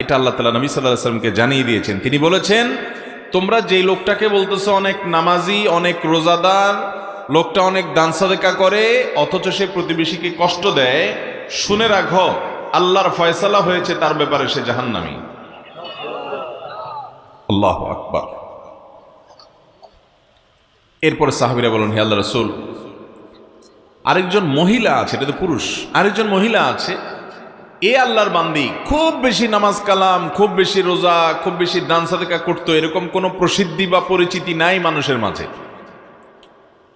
এটা আল্লাহ তাআলা নবী সাল্লাল্লাহু আলাইহি ওয়াসাল্লামকে জানিয়ে দিয়েছেন। তিনি বলেছেন, তোমরা যেই লোকটাকে বলতেছো অনেক নামাজি, অনেক রোজাদার, লোকটা অনেক দান সাদেকা করে, অথচ সে প্রতিবেশীকে কষ্ট দেয়, শুনে রাখো আল্লাহর ফয়সালা হয়েছে তার ব্যাপারে সে জাহান্নামী। আল্লাহু আকবার। এরপরে সাহাবীরা বলেন, হে আল্লাহর রাসূল, আরেকজন মহিলা আছে, এটা তো পুরুষ, আরেকজন মহিলা আছে, এ আল্লাহর বান্দি খুব বেশি নামাজ কালাম, খুব বেশি রোজা, খুব বেশি দান সাদেকা করতো, এরকম কোনো প্রসিদ্ধি বা পরিচিতি নাই মানুষের মাঝে।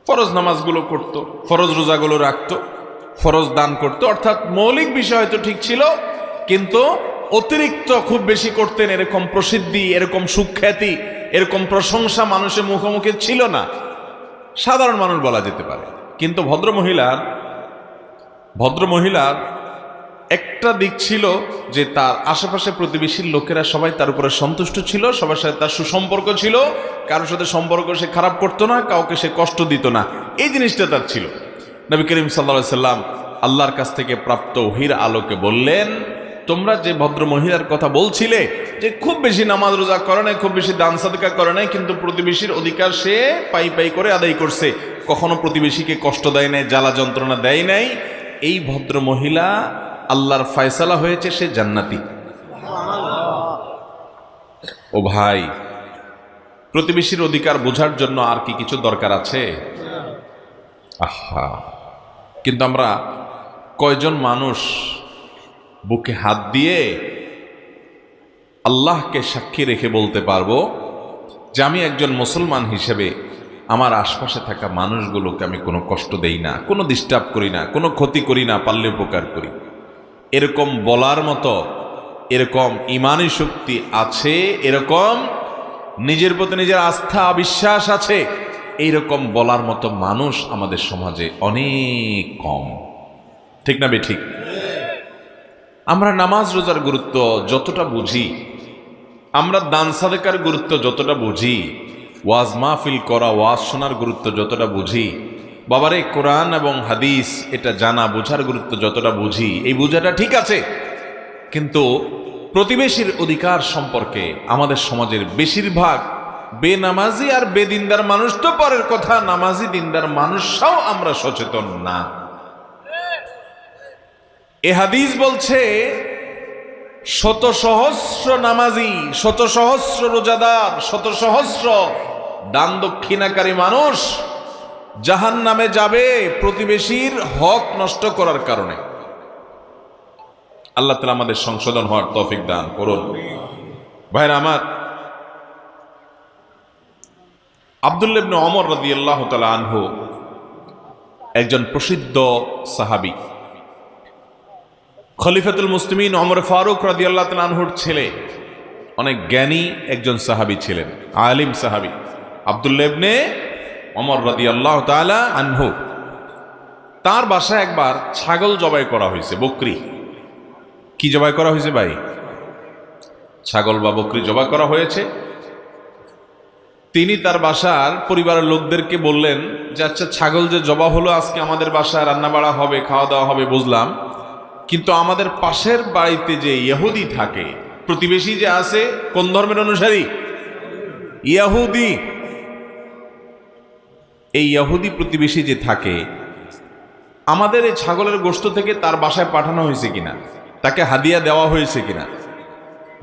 ফরজ নামাজগুলো করত, ফরজ রোজাগুলো রাখতো, ফরজ দান করতো, অর্থাৎ মৌলিক বিষয় হয়তো ঠিক ছিল, কিন্তু অতিরিক্ত খুব বেশি করতেন, এরকম প্রসিদ্ধি, এরকম সুখ্যাতি, এরকম প্রশংসা মানুষের মুখোমুখি ছিল না। সাধারণ মানুষ বলা যেতে পারে। কিন্তু ভদ্রমহিলার একটা দিক ছিল যে তার আশেপাশে প্রতিবেশীর লোকেরা সবাই তার উপরে সন্তুষ্ট ছিল, সবার সাথে তার সুসম্পর্ক ছিল, কারোর সাথে সম্পর্ক সে খারাপ করতো না, কাউকে সে কষ্ট দিত না, এই জিনিসটা তার ছিল। নবী করিম সাল্লাল্লাহু আলাইহি সাল্লাম আল্লাহর কাছ থেকে প্রাপ্ত ওহীর আলোকে বললেন, তোমরা যে ভদ্র মহিলার কথা বলছিলে, যে খুব বেশি নামাজ রোজা করে নাই, খুব বেশি দান সাদকা করে নাই, কিন্তু প্রতিবেশীর অধিকার সে পাই পাই করে আদায় করছে, কখনো প্রতিবেশীকে কষ্ট দেয় নাই, জ্বালা যন্ত্রণা দেয় নাই, এই ভদ্র মহিলা আল্লাহর ফয়সালা হয়েছে সে জান্নাতি। ও ভাই, প্রতিবেশীর অধিকার বোঝার জন্য আর কি কিছু দরকার আছে? আহা, কিন্তু আমরা কয়জন মানুষ বুকে হাত দিয়ে আল্লাহকে সাক্ষী রেখে বলতে পারবো যে আমি একজন মুসলমান হিসেবে আমার আশপাশে থাকা মানুষগুলোকে আমি কোনো কষ্ট দেই না, কোনো ডিস্টার্ব করি না, কোনো ক্ষতি করি না, পারলে উপকার করি। এরকম বলার মতো, এরকম ঈমানী শক্তি আছে, এরকম নিজের প্রতি নিজের আস্থা বিশ্বাস আছে, এইরকম বলার মতো মানুষ আমাদের সমাজে অনেক কম। ঠিক না বেঠিক? আমরা নামাজ রোজার গুরুত্ব যতটা বুঝি, আমরা দান সাদেকার গুরুত্ব যতটা বুঝি, ওয়াজ মাহফিল করা, ওয়াজ শোনার গুরুত্ব যতটা বুঝি, বাবারে কোরআন এবং হাদিস এটা জানা বোঝার গুরুত্ব যতটা বুঝি, এই বোঝাটা ঠিক আছে, কিন্তু প্রতিবেশীর অধিকার সম্পর্কে আমাদের সমাজের বেশিরভাগ বেনামাজি আর বেদিনদার মানুষ তো পরের কথা, নামাজি দিনদার মানুষরাও আমরা সচেতন না। এ হাদিস বলছে শত সহস্র নামাজি, শত সহস্র রোজাদার, শত সহস্র দান দক্ষিণাকারী মানুষ জাহান্নামে যাবে প্রতিবেশীর হক নষ্ট করার কারণে। আল্লাহ তাআলা আমাদের সংশোধন হওয়ার তৌফিক দান করুন। ভাইরা আমার, আব্দুল্লাহ ইবনে ওমর রাদিয়াল্লাহু তাআলা আনহু একজন প্রসিদ্ধ সাহাবী, খলিফাতুল মুসলিমিন ওমর ফারুক রাদিয়াল্লাহু তাআলা আনহুর ছেলে, অনেক জ্ঞানী একজন সাহাবী ছিলেন, আলিম সাহাবী আব্দুল্লাহ ইবনে ওমর রাদিয়াল্লাহু তাআলা আনহু। তার বাসায় একবার ছাগল জবাই করা হয়েছে, বকরি। কি জবাই করা হয়েছে ভাই? ছাগল বা বকরি জবাই করা হয়েছে। তিনি তার বাসার পরিবারের লোকদেরকে বললেন যে আচ্ছা, ছাগল যে জবা হলো, আজকে আমাদের বাসায় রান্না বাড়া হবে, খাওয়া দাওয়া হবে, বুঝলাম, কিন্তু আমাদের পাশের বাড়িতে যে ইহুদি থাকে, প্রতিবেশী যে আছে, কোন ধর্মের অনুসারী? ইহুদি। এই ইহুদি প্রতিবেশী যে থাকে, আমাদের এই ছাগলের গোশত থেকে তার বাসায় পাঠানো হয়েছে কিনা, তাকে হাদিয়া দেওয়া হয়েছে কিনা,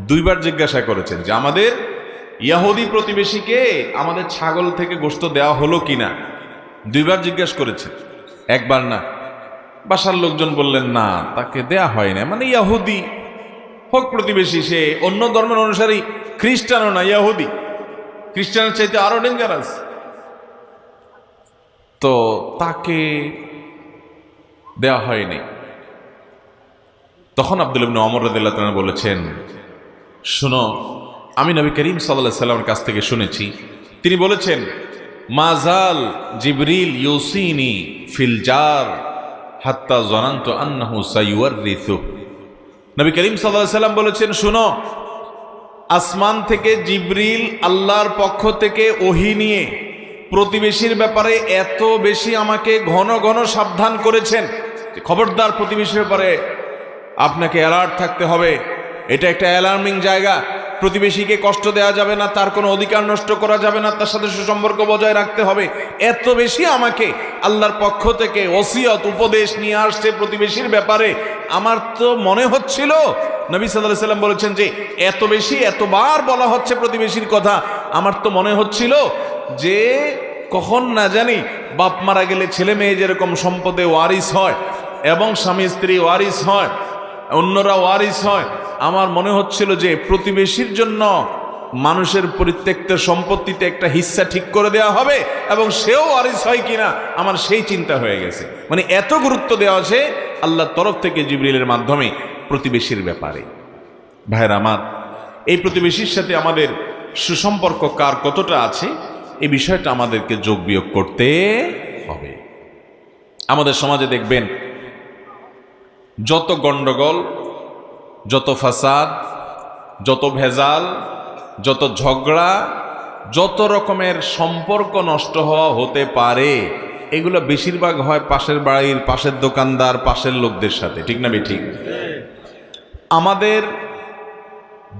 দুইবার জিজ্ঞাসা করেছেন যে আমাদের ইহুদি প্রতিবেশীকে আমাদের ছাগল থেকে গোশত দেওয়া হলো কিনা, দুইবার জিজ্ঞাসা করেছেন, একবার না। বাসার লোকজন বললেন না, তাকে দেয়া হয় না, মানে ইহুদি হোক প্রতিবেশী, সে অন্য ধর্মের অনুসারী, খ্রিস্টানও না, ইহুদি। খ্রিস্টানের চাইতে আরো ডেঞ্জারাস, তো তাকে দেওয়া হয়নি। তখন আব্দুল্লাহ ইবনে ওমর রাদিয়াল্লাহু তাআলা বলেছেন, শোনো, আমি নবী করিম সাল্লাল্লাহু আলাইহি সাল্লামের কাছ থেকে শুনেছি, তিনি বলেছেন, মাজাল জিবরিল ইউসিনি ফিল জার হাত্তা জানান্তু আন্নাহু সাইওয়ারিসু। নবী করিম সাল্লাল্লাহু আলাইহি সাল্লাম বলেছেন, শুনো, আসমান থেকে জিবরিল আল্লাহর পক্ষ থেকে ওহী নিয়ে প্রতিবেশীর ব্যাপারে এত বেশি আমাকে ঘন ঘন সাবধান করেছেন যে খবরদার, প্রতিবেশীর ব্যাপারে আপনাকে অ্যালার্ট থাকতে হবে, এটা একটা অ্যালার্মিং জায়গা। প্রতিবেশীকে কষ্ট দেওয়া যাবে না, তার কোনো অধিকার নষ্ট করা যাবে না, তার সাথে সুসম্পর্ক বজায় রাখতে হবে। এত বেশি আমাকে আল্লাহর পক্ষ থেকে ওসিয়ত উপদেশ নিয়ে আসছে প্রতিবেশীর ব্যাপারে। আমার তো মনে হচ্ছিল, নবী সাল্লাল্লাহু আলাইহি সাল্লাম বলেছেন যে এত বেশি এতবার বলা হচ্ছে প্রতিবেশীর কথা, আমার তো মনে হচ্ছিল যে কখন না জানি বাপ মারা গেলে ছেলে মেয়ে যেরকম সম্পদে ওয়ারিস হয় এবং স্বামী স্ত্রী ওয়ারিস হয়, অন্যরা ওয়ারিস হয়, আমার মনে হচ্ছিল যে প্রতিবেশীর জন্য মানুষের পরিত্যক্ত সম্পত্তিতে একটা হিস্সা ঠিক করে দেওয়া হবে এবং সেও ওয়ারিস হয় কিনা, আমার সেই চিন্তা হয়ে গেছে। মানে এত গুরুত্ব দেওয়া আছে আল্লাহর তরফ থেকে জিবরিলের মাধ্যমে প্রতিবেশীর ব্যাপারে। ভাইরা আমার, এই প্রতিবেশীর সাথে আমাদের সুসম্পর্ক কার কতটা আছে এই বিষয়টা আমাদেরকে যোগ বিয়োগ করতে হবে। আমাদের সমাজে দেখবেন যত গন্ডগোল, যত ফাসাদ, যত ভেজাল, যত ঝগড়া, যত রকমের সম্পর্ক নষ্ট হওয়া হতে পারে, এগুলো বেশিরভাগ হয় পাশের বাড়ির, পাশের দোকানদার, পাশের লোকদের সাথে। ঠিক না ঠিক? আমাদের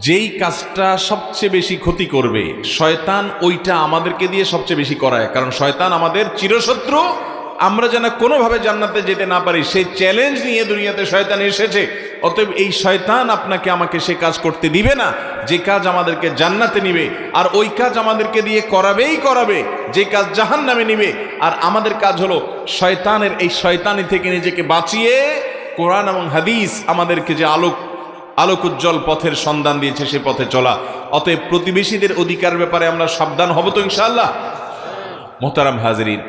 যেই কাজটা সবচেয়ে বেশি ক্ষতি করবে শয়তান, ওইটা আমাদেরকে দিয়ে সবচেয়ে বেশি করায়। কারণ শয়তান আমাদের চিরশত্রু। আমরা যেন কোনোভাবে জান্নাতে যেতে না পারি সেই চ্যালেঞ্জ নিয়ে দুনিয়াতে শয়তান এসেছে। অতএব এই শয়তান আপনাকে আমাকে সে কাজ করতে দিবে না যে কাজ আমাদেরকে জান্নাতে নিবে, আর ওই কাজ আমাদেরকে দিয়ে করাবে যে কাজ জাহান্নামে নিবে। আর আমাদের কাজ হলো শয়তানের এই শয়তানি থেকে নিজেকে বাঁচিয়ে কোরআন এবং হাদিস আমাদেরকে যে আলোক উজ্জ্বল পথের সন্ধান দিয়েছে সে পথে চলা। অতএব প্রতিবেশীদের অধিকার ব্যাপারে আমরা সাবধান হব তো ইনশাআল্লাহ। মোহতারাম হাজিরিন,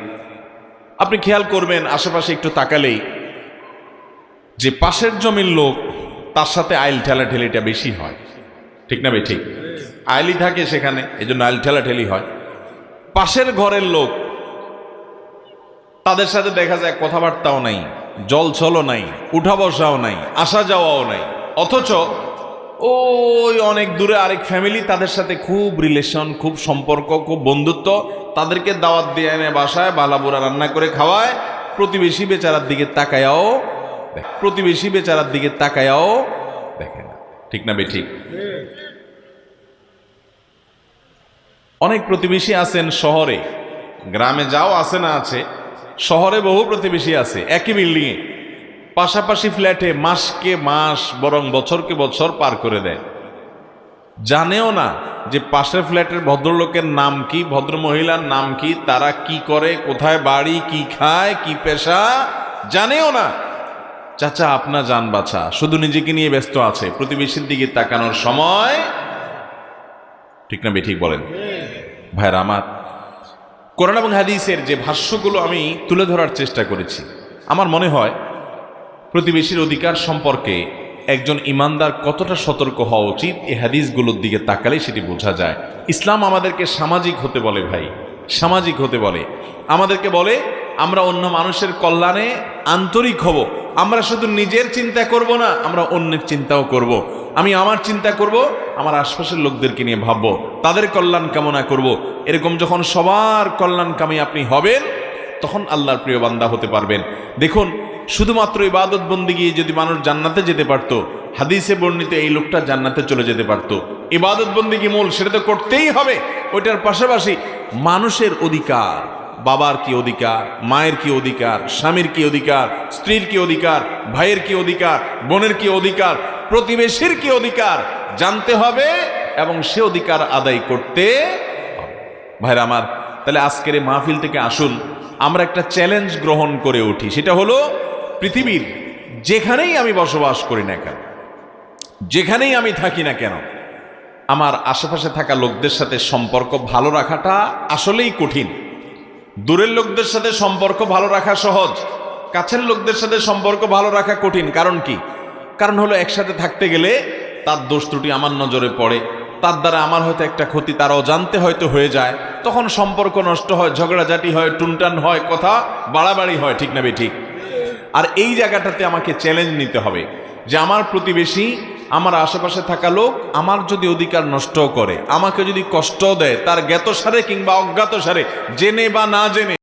আপনি খেয়াল করবেন আশেপাশে একটু তাকালেই যে পাশের জমির লোক, তার সাথে আইল ঠেলাঠেলিটা বেশি হয়। ঠিক না ভাই? ঠিক, আইলি থাকে সেখানে, এই জন্য আইল ঠেলাঠেলি হয়। পাশের ঘরের লোক, তাদের সাথে দেখা যায় কথাবার্তাও নাই, জল ছলও নাই, উঠা বসাও নাই, আসা যাওয়াও নাই। অথচ ওই অনেক দূরে আরেক ফ্যামিলি, তাদের সাথে খুব রিলেশন, খুব সম্পর্ক, খুব বন্ধুত্ব। তাদেরকে দাওয়াত দিয়ে এনে বাসায় বালাবুরা রান্না করে খাওয়ায়। প্রতিবেশী বেচারার দিকে তাকায়াও দেখে না। ঠিক না বে ঠিক? অনেক প্রতিবেশী আছেন শহরে, গ্রামে যাও আছে না আছে, শহরে বহু প্রতিবেশী আছে একই বিল্ডিংয়ে, পাশাপাশি ফ্ল্যাটে মাসকে মাস বরং বছরকে বছর পার করে দেয়। জানেও না যে পাশের ফ্ল্যাটের ভদ্রলোকের নাম কি, ভদ্র মহিলার নাম কি, তারা কি করে, কোথায় বাড়ি, কি খায়, কি পেশা, জানেও না। চাচা আপনা জান বাছা, শুধু নিজেকে নিয়ে ব্যস্ত আছে, প্রতিবেশীর দিকে তাকানোর সময়। ঠিক না বেঠিক বলেন? ভাইরা আমার, কোরআন এবং হাদিসের যে ভাষ্যগুলো আমি তুলে ধরার চেষ্টা করেছি, আমার মনে হয় প্রতিবেশীর অধিকার সম্পর্কে একজন ইমানদার কতটা সতর্ক হওয়া উচিত এই হাদিসগুলোর দিকে তাকালে সেটি বোঝা যায়। ইসলাম আমাদেরকে সামাজিক হতে বলে ভাই, সামাজিক হতে বলে। আমাদেরকে বলে আমরা অন্য মানুষের কল্যাণে আন্তরিক হব। আমরা শুধু নিজের চিন্তা করব না, আমরা অন্যের চিন্তাও করব। আমি আমার চিন্তা করব, আমার আশপাশের লোকদেরকে নিয়ে ভাববো, তাদের কল্যাণ কামনা করব। এরকম যখন সবার কল্যাণকামী আপনি হবেন, তখন আল্লাহর প্রিয় বান্দা হতে পারবেন। দেখুন, শুধুমাত্র ইবাদত বন্দিগি যদি মানুষ জান্নাতে যেতে পারতো, হাদিসে বর্ণিত এই লোকটা জান্নাতে চলে যেতে পারতো। ইবাদত বন্দিগি মূল, সেটা তো করতেই হবে। ওইটার পাশাপাশি মানুষের অধিকার, বাবার কি অধিকার, মায়ের কি অধিকার, স্বামীর কি অধিকার, স্ত্রীর কি অধিকার, ভাইয়ের কি অধিকার, বোনের কি অধিকার, প্রতিবেশীর কি অধিকার জানতে হবে এবং সে অধিকার আদায় করতে হবে। ভাইরা আমার, তাহলে আজকের এই মাহফিল থেকে আসুন আমরা একটা চ্যালেঞ্জ গ্রহণ করে উঠি। সেটা হলো পৃথিবীর যেখানেই আমি বসবাস করি না কেন, যেখানেই আমি থাকি না কেন, আমার আশেপাশে থাকা লোকদের সাথে সম্পর্ক ভালো রাখাটা আসলেই কঠিন। দূরের লোকদের সাথে সম্পর্ক ভালো রাখা সহজ, কাছের লোকদের সাথে সম্পর্ক ভালো রাখা কঠিন। কারণ কি? কারণ হলো একসাথে থাকতে গেলে তার দোষ ত্রুটি আমার নজরে পড়ে, তার দ্বারা আমার হয়তো একটা ক্ষতি তার অজান্তে হয়তো হয়ে যায়, তখন সম্পর্ক নষ্ট হয়, ঝগড়াঝাটি হয়, টুনটান হয়, কথা বাড়াবাড়ি হয়। ঠিক না বে ঠিক? আর এই জায়গাটাতে আমাকে চ্যালেঞ্জ নিতে হবে যে আমার প্রতিবেশী, আমার আশেপাশে থাকা লোক আমার যদি অধিকার নষ্ট করে, আমাকে যদি কষ্ট দেয়, তার জ্ঞাতসারে কিংবা অজ্ঞাতসারে, জেনে বা না জেনে,